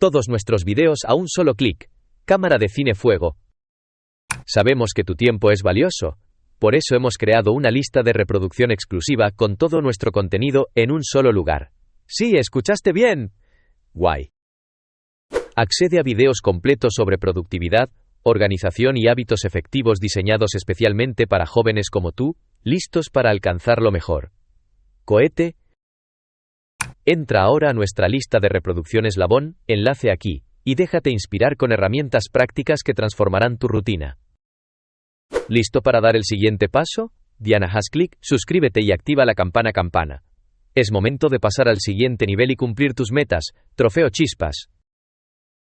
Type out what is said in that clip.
todos nuestros videos a un solo clic. Cámara de Cine Fuego. Sabemos que tu tiempo es valioso. Por eso hemos creado una lista de reproducción exclusiva con todo nuestro contenido en un solo lugar. Sí, ¿escuchaste bien? Guay. Accede a videos completos sobre productividad, organización y hábitos efectivos diseñados especialmente para jóvenes como tú, listos para alcanzar lo mejor. Cohete. Entra ahora a nuestra lista de reproducción Eslabón, enlace aquí, y déjate inspirar con herramientas prácticas que transformarán tu rutina. ¿Listo para dar el siguiente paso? Diana, haz clic, suscríbete y activa la campana. Es momento de pasar al siguiente nivel y cumplir tus metas. Trofeo Chispas.